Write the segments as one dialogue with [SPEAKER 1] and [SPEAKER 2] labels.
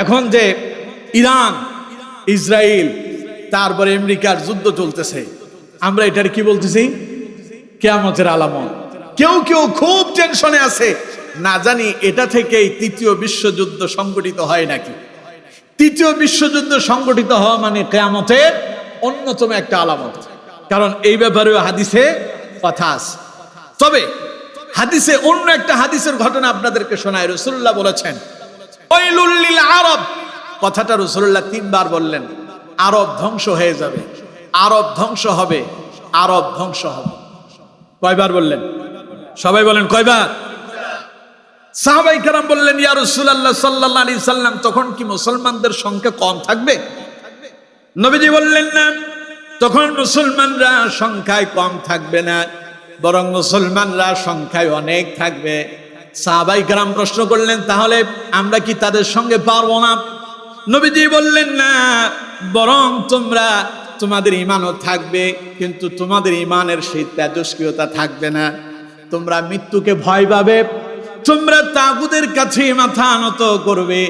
[SPEAKER 1] এখন যে Iran, Israel, তারপরে আমেরিকার যুদ্ধ চলতেছে, আমরা এটার কি বলতেছি? কিয়ামতের আলামত। কেউ কেউ খুব টেনশনে আছে, না জানি এটা থেকেই তৃতীয় বিশ্বযুদ্ধ সংগঠিত হয় নাকি। তৃতীয় বিশ্বযুদ্ধ সংগঠিত হওয়া মানে কিয়ামতের অন্যতম একটা আলামত, কারণ এই ব্যাপারেও হাদিসে কথা আছে। তবে হাদিসে অন্য একটা হাদিসের ঘটনা আপনাদেরকে শোনায়। রাসূলুল্লাহ বলেছেন ওয়াইলুল লিল আরব, কথাটা রাসূলুল্লাহ 3 বার বললেন। আরব ধ্বংস হয়ে যাবে, আরব ধ্বংস হবে, আরব ধ্বংস হবে। কয়বার বললেন? সবাই বলেন কয়বার? সাহাবায়ে কেরাম বললেন ইয়া রাসূলুল্লাহ সাল্লাল্লাহু আলাইহি সাল্লাম, তখন কি মুসলমানদের সংখ্যা কম থাকবে? নবীজি বললেন না, তখন মুসলমানরা সংখ্যায় কম থাকবে না, বরং মুসলমানরা সংখ্যায় অনেক থাকবে। সাহাবায়ে কেরাম প্রশ্ন করলেন, তাহলে আমরা কি তাদের সঙ্গে পারবো না? নবীজি বললেন না, বরং তোমাদের ঈমানও থাকবে, কিন্তু তোমাদের ঈমানের সেই তেজস্ক্রিয়তা থাকবে না। তোমরা মৃত্যুকে ভয় পাবে, তোমরা তাগুতের কাছে মাথা নত করবে।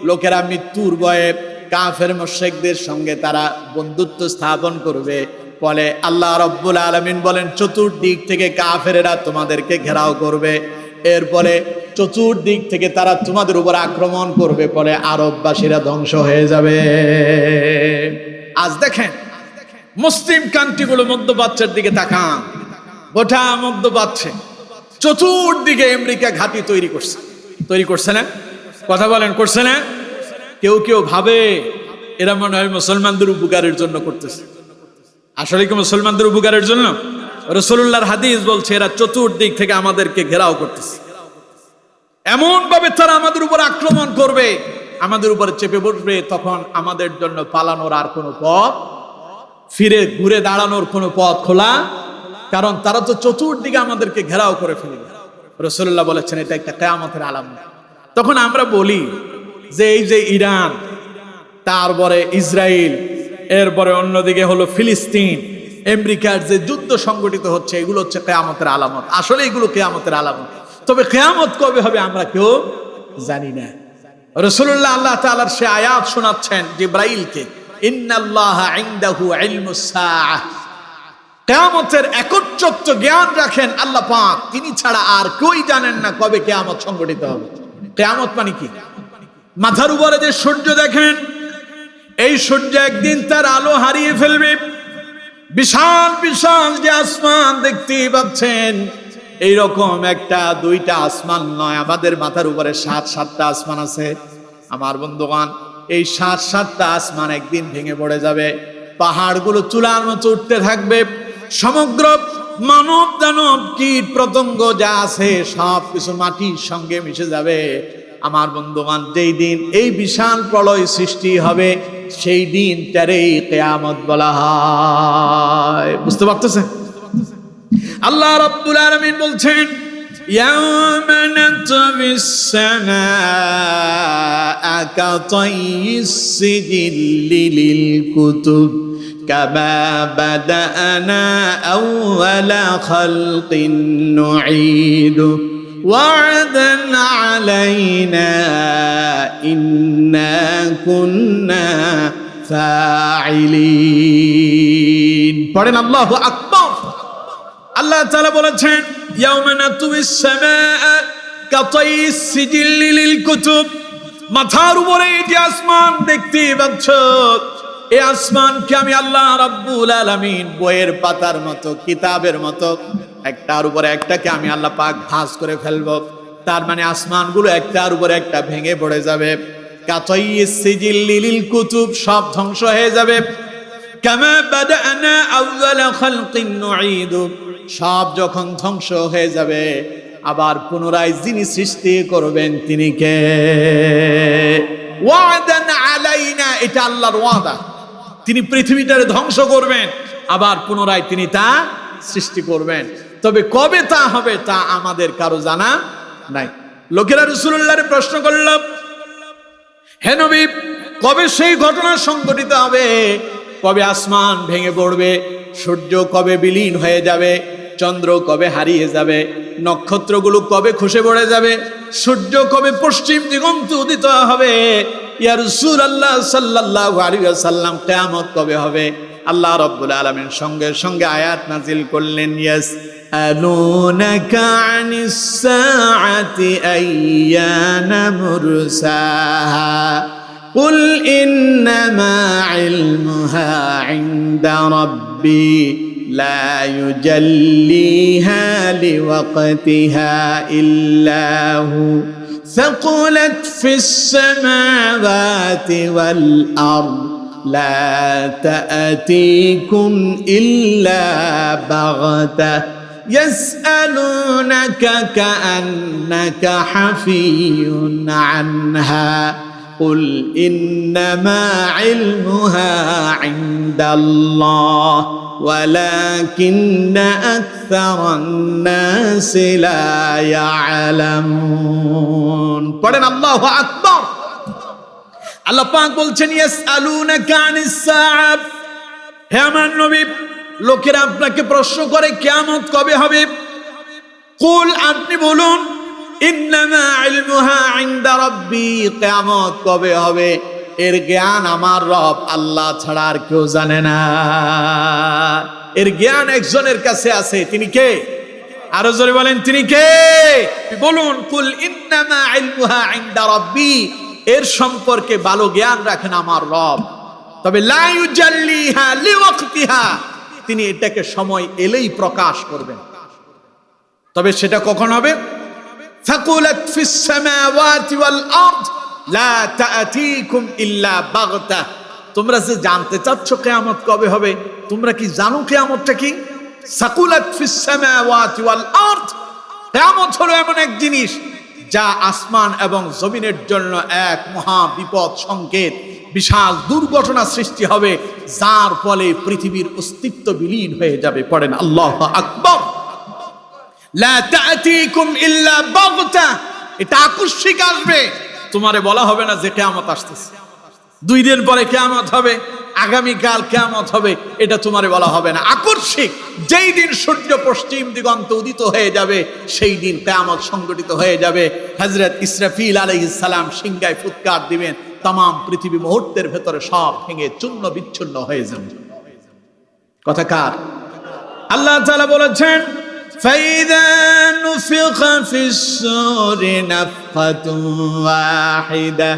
[SPEAKER 1] লোকেরা মৃত্যুর ভয়ে কাফের মুশরিকদের সঙ্গে তারা বন্ধুত্ব স্থাপন করবে। বলে আল্লাহ রাব্বুল আলামিন বলেন, চতুর্দিক থেকে কাফেরেরা তোমাদেরকে ঘেরাও করবে, এরপরে চতুর্দিক থেকে তারা তোমাদের উপর আক্রমণ করবে, পরে আরববাসীরা ধ্বংস হয়ে যাবে। আজ দেখেন মুসলিম কান্ট্রিগুলো মধ্যপ্রাচ্যের দিকে তাকান, গোটা মধ্যপ্রাচ্যে চতুর্দিকে আমেরিকা ঘাঁটি তৈরি করছে না? কথা বলেন, করছে না? কেউ কেউ ভাবে এরা মনে হয় মুসলমানদের উপকারের জন্য করতেছে। আসলে কি মুসলমানদের উপকারের জন্য? রাসূলুল্লাহর হাদিস বলছে এরা চতুর্দিক থেকে আমাদেরকে ঘেরাও করতেছে। এমন ভাবে তারা আমাদের উপর আক্রমণ করবে, আমাদের উপরে চেপে বসবে, তখন আমাদের জন্য পালানোর আর কোনো পথ, ফিরে ঘুরে দাঁড়ানোর কোনো পথ খোলা, কারণ তারা তো চতুর্দিকে আমাদেরকে ঘেরাও করে ফেলবে। রাসূলুল্লাহ বলেছেন এটা একটা কিয়ামতের আলামত। তখন আমরা বলি যে এই যে ইরান, তারপরে ইসরায়েল, এরপরে অন্যদিকে হলো ফিলিস্তিন, আমেরিকার যে যুদ্ধ সংগঠিত হচ্ছে, এগুলো হচ্ছে কিয়ামতের আলামত। আসলে এগুলো কিয়ামতের আলামত, তবে কিয়ামত কবে হবে আমরা কেউ জানি না। রাসূলুল্লাহ আল্লাহ তাআলার সে আয়াত শোনাচ্ছেন জিবরাইলকে, ইন্নাল্লাহা ইনদাহু ইলমুস সাআহ, কিয়ামতের একচ্ছত্ব জ্ঞান রাখেন আল্লাহ পাক, তিনি ছাড়া আর কেউই জানেন না কবে কিয়ামত সংগঠিত হবে। কিয়ামত মানে কি? মাথার উপরে যে সূর্য দেখেন, এই সূর্য একদিন তার আলো হারিয়ে ফেলবে। বিশাল বিশাল যে আসমান দেখতে পাচ্ছেন, এইরকম একটা দুইটা আসমান নয়, আমাদের মাথার উপরে 7-7টা আসমান আছে। আমার বন্ধুগণ, এই 7-7টা আসমান একদিন ভেঙে পড়ে যাবে, পাহাড়গুলো চূড়ার মতো উঠতে থাকবে, সমগ্র মানব দানব কীট পতঙ্গ যা আছে সব কিছু মাটির সঙ্গে মিশে যাবে। আমার বন্ধুগণ, যেই দিন এই বিশাল প্রলয় সৃষ্টি হবে, সেই দিনটারেই কিয়ামত বলা হয়। বুঝতে পারতেছেন? আল্লাহ রাব্বুল আলামিন বলছেন, ইয়াওমা নাতমিস সামাআ কাতাইয়িস সিজিল্লি লিল কুতুব কামা বাদানা আউওয়ালা খালকিন নুঈদু ওয়া'দান আলাইনা ইন্না কুন্না ফাইলিন। পড়েন আল্লাহু আকবার। আল্লাহ তাআলা বলেছেন, ইয়াওমা নাতুমিস সামাআ কাতাইয়িস সিজিল্লি লিল কুতুব, মাথার উপরে এই যে আসমান দেখতে পাচ্ছ, এই আসমানকে আমি আল্লাহ রাব্বুল আলামিন বইয়ের পাতার মতো, কিতাবের মতো একটার উপরে একটাকে আমি আল্লাহ পাক ভাঁজ করে ফেলবো। তার মানে আসমানগুলো একটার উপরে একটা ভেঙে পড়ে যাবে। কাতাইয়িস সিজিল্লি লিল কুতুব, সব ধ্বংস হয়ে যাবে। কামা বাদানা আউওয়ালা খালকিন নুঈদু, সব যখন ধ্বংস হয়ে যাবে, আবার পুনরায় যিনি সৃষ্টি করবেন তিনি কে? ওয়া'দান আলাইনা, এটা আল্লাহর ওয়াদা, তিনি পৃথিবীটারে ধ্বংস করবেন, আবার পুনরায় তিনি তা সৃষ্টি করবেন। তবে কবে তা হবে তা আমাদের কারো জানা নাই। লোকেরা রাসূলুল্লাহকে প্রশ্ন করল, হে নবী, কবে সেই ঘটনা সংঘটিত হবে? কবে আসমান ভেঙে পড়বে? সূর্য কবে বিলীন হয়ে যাবে? চন্দ্র কবে হারিয়ে যাবে? নক্ষত্রগুলো কবে খসে পড়ে যাবে? সূর্য কবে পশ্চিম দিগন্তে উদিত হবে? ইয়া রাসূলুল্লাহ সাল্লাল্লাহু আলাইহি ওয়াসাল্লাম কিয়ামত কবে হবে? আল্লাহ রাব্বুল আলামিন সঙ্গে সঙ্গে আয়াত নাজিল করলেন, ইয়াসআলুনাকা আনিস সাআতি আইয়ানা মুরসাহা কুল ইন্নামা ইলমুহা ইনদা রাব্বি লা ইউজাল্লিহা লিওয়াক্তিহা ইল্লা হু ثقلت في السماوات والأرض لا تأتيكم إلا بغتة يسألونك كأنك حفي عنها قل إنما علمها عند الله ولكن أكثر الناس لا يعلمون পড়েন আল্লাহু আকবার। আল্লাহ পাক বলছেন ইয়াসআলুনাকা আনিস সাআ, হে আমার নবী, লোকেরা আপনাকে প্রশ্ন করে কিয়ামত কবে হবে। কুল, আপনি বলুন, ইন্নামা ইলমুহা ইনদা রাব্বি, কিয়ামত কবে হবে এর জ্ঞান আমার রব আল্লাহ ছাড়া আর কেউ জানে না। এর জ্ঞান একজনের কাছে আছে, তিনি কে? আরো জোরে বলেন, তিনি কে? বলুন, কুল ইন্নামা ইলমুহা ইনদা রাব্বি, এর সম্পর্কে ভালো জ্ঞান রাখেন আমার রব, তবে লা ইউজাল্লিহা লিওয়াক্তিহা, তিনি এটাকে সময় এলেই প্রকাশ করবেন। তবে সেটা কখন হবে? ফাকুলাত ফিস সামাওয়াতি ওয়াল আরদ লা তাআতিকুম ইল্লা বাগতা। তোমরা যে জানতে চাচ্ছ কিয়ামত কবে হবে, তোমরা কি জানো কিয়ামতটা কি? সাকুলাত ফিস সামাওয়াতি ওয়াল আরদ, কিয়ামত হলো এমন এক জিনিস যা আসমান এবং জমিনের জন্য এক মহা বিপদ সংকেত, বিশাল দুর্ঘটনা সৃষ্টি হবে, যার ফলে পৃথিবীর অস্তিত্ব বিলীন হয়ে যাবে। পড়েন আল্লাহু আকবার। লা তাআতিকুম ইল্লা বাগতা, এটা আকস্মিক আসবে, তোমারে বলা হবে না যে কিয়ামত আসতেছে, 2 দিন পরে কিয়ামত হবে, আগামীকাল কিয়ামত হবে, এটা তোমারে বলা হবে না। আকস্মিক, যেই দিন সূর্য পশ্চিম দিগন্তে উদিত হয়ে যাবে সেই দিন কিয়ামত সংঘটিত হয়ে যাবে। হযরত ইসরাফিল আলাইহিস সালাম সিংহায় ফুৎকার দিবেন, तमाम পৃথিবী মুহূর্তের ভেতরে সব ভেঙে চূর্ণ বিচ্ছিন্ন হয়ে যাবে। কথা কার? আল্লাহ তাআলা বলেছেন, ফাইদা নুফিখা ফিস সূরি নাফখাতুন ওয়াহিদা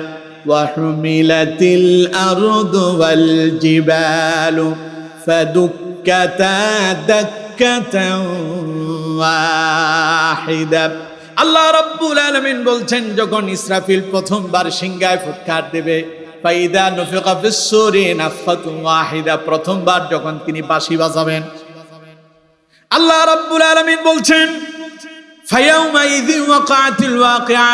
[SPEAKER 1] ওয়া হুমিলাতিল আরদু ওয়াল জিবালু ফাদুক্কাতা দাক্কাতান ওয়াহিদা। আল্লাহ রাব্বুল আলামিন বলছেন, যখন ইসরাফিল প্রথমবার সিংহায় ফুৎকার দেবে, ফাইদা নুফিখা ফিস সূরি নাফখাতুন ওয়াহিদা, প্রথমবার যখন তিনি বাঁশি বাজাবেন, আল্লাহ রাব্বুল আলামিন বলছেন, ফায়াউমা ইযিন ওয়াকাতিল ওয়াকিআ,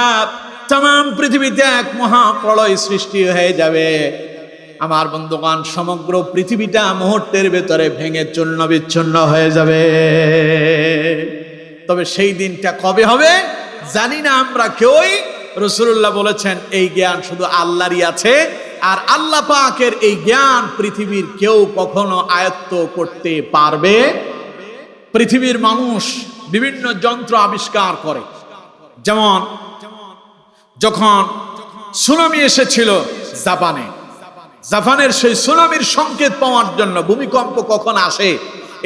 [SPEAKER 1] तमाम পৃথিবীতে এক মহা প্রলয় সৃষ্টি হয়ে যাবে। আমার বন্ধুগণ, সমগ্র পৃথিবীটা মুহূর্তের ভেতরে ভেঙে চূর্ণ বিচ্ছিন্ন হয়ে যাবে। তবে সেই দিনটা কবে হবে জানি না আমরা কেউই। রাসূলুল্লাহ বলেছেন, এই জ্ঞান শুধু আল্লাহরই আছে, আর আল্লাহ পাকের এই জ্ঞান পৃথিবীর কেউ কখনো আয়ত্ত করতে পারবে। পৃথিবীর মানুষ বিভিন্ন যন্ত্র আবিষ্কার করে, যেমন যখন সুনামি এসেছিল জাপানের সেই সুনামির সংকেত পাওয়ার জন্য, ভূমিকম্প কখন আসে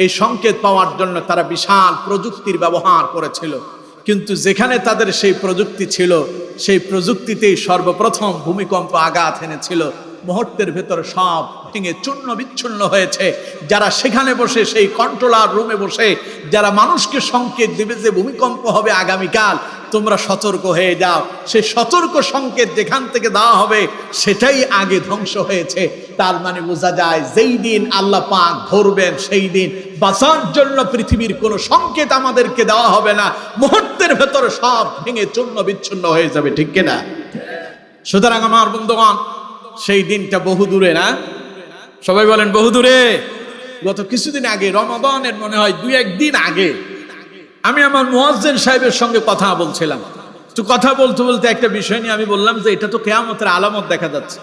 [SPEAKER 1] এই সংকেত পাওয়ার জন্য তারা বিশাল প্রযুক্তির ব্যবহার করেছিল। কিন্তু যেখানে তাদের সেই প্রযুক্তি ছিল, সেই প্রযুক্তিতেই সর্বপ্রথম ভূমিকম্প আঘাত এনেছিল, মুহূর্তের ভেতরে সব ভেঙে চূর্ণ বিচ্ছিন্ন হয়েছে। যারা সেখানে বসে, সেই কন্ট্রোলার রুমে বসে যারা মানুষকে সংকেত দিবে যে ভূমিকম্প হবে আগামীকাল, তোমরা সতর্ক হয়ে যাও, সেই সতর্ক সংকেত যেখান থেকে দেওয়া হবে সেটাই আগে ধ্বংস হয়েছে। তার মানে বোঝা যায়, যেই দিন আল্লাহ পাক ধরবেন সেই দিন বাঁচার জন্য পৃথিবীর কোনো সংকেত আমাদেরকে দেওয়া হবে না, মুহূর্তের ভেতরে সব ভেঙে চূর্ণ বিচ্ছিন্ন হয়ে যাবে। ঠিক কিনা? সুতরাং আমার বন্ধুগণ, সেই দিনটা বহু দূরে না? সবাই বলেন বহু দূরে। গত কিছুদিন আগে, রমাদানের মনে হয় 2-1 দিন আগে, আমি আমার মুয়াজ্জিন সাহেবের সঙ্গে কথা বলছিলাম। তো কথা বলতে বলতে একটা বিষয় নিয়ে আমি বললাম যে এটা তো কিয়ামতের আলামত দেখা যাচ্ছে।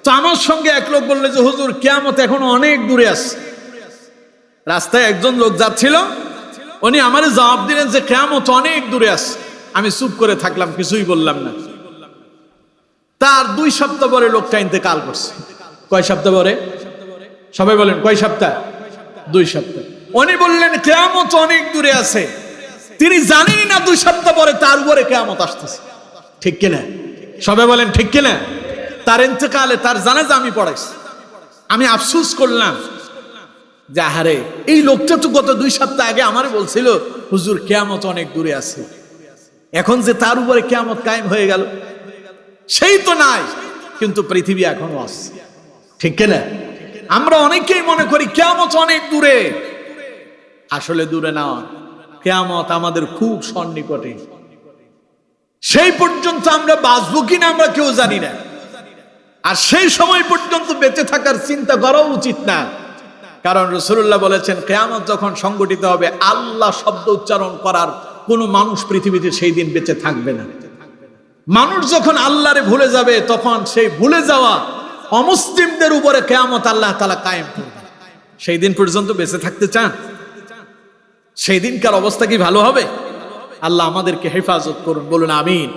[SPEAKER 1] তো আমার সঙ্গে এক লোক বলল যে হুজুর, কিয়ামত এখনো অনেক দূরে আছে। রাস্তায় একজন লোক যাচ্ছিল, উনি আমারে জবাব দিলেন যে কিয়ামত অনেক দূরে আছে। আমি চুপ করে থাকলাম, কিছুই বললাম না। তার 2 সপ্তাহ পরে লোকটা ইন্তেকাল করছে। কয় সপ্তাহ পরে? সবাই বলেন কয় সপ্তাহ? 2 সপ্তাহ। উনি বললেন কিয়ামত অনেক দূরে আছে। তিনি জানেনই না 2 সপ্তাহ পরে তার উপরে কিয়ামত আসতেছে। ঠিক কিনা? সবাই বলেন ঠিক কিনা? তার ইন্তেকালে তার জানাজা আমি পড়াইছি। আমি আফসোস করলাম যে আহারে, এই লোকটা তো গত 2 সপ্তাহ আগে আমারে বলছিল হুজুর কিয়ামত অনেক দূরে আছে, এখন যে তার উপরে কিয়ামত কায়েম হয়ে গেল। সেই তো নাই, কিন্তু পৃথিবী এখনো আছে। ঠিক কিনা? আমরা অনেকেই মনে করি কিয়ামত অনেক দূরে, আসলে দূরে না, কিয়ামত আমাদের খুব সন্নিকটে। সেই পর্যন্ত আমরা বাঁচবো কিনা আমরা কেউ জানি না, আর সেই সময় পর্যন্ত বেঁচে থাকার চিন্তা করাও উচিত না। কারণ রাসূলুল্লাহ বলেছেন কিয়ামত যখন সংগঠিত হবে, আল্লাহ শব্দ উচ্চারণ করার কোন মানুষ পৃথিবীতে সেই দিন বেঁচে থাকবে না। মানুষ যখন আল্লাহরে ভুলে যাবে, তখন সেই ভুলে যাওয়া অমুসলিমদের উপরে কিয়ামত আল্লাহ তাআলা কায়েম করবে। সেই দিন পর্যন্ত বেঁচে থাকতে চান? সেই দিনকার অবস্থা কি ভালো হবে? আল্লাহ আমাদেরকে হেফাজত করুন, বলুন আমিন।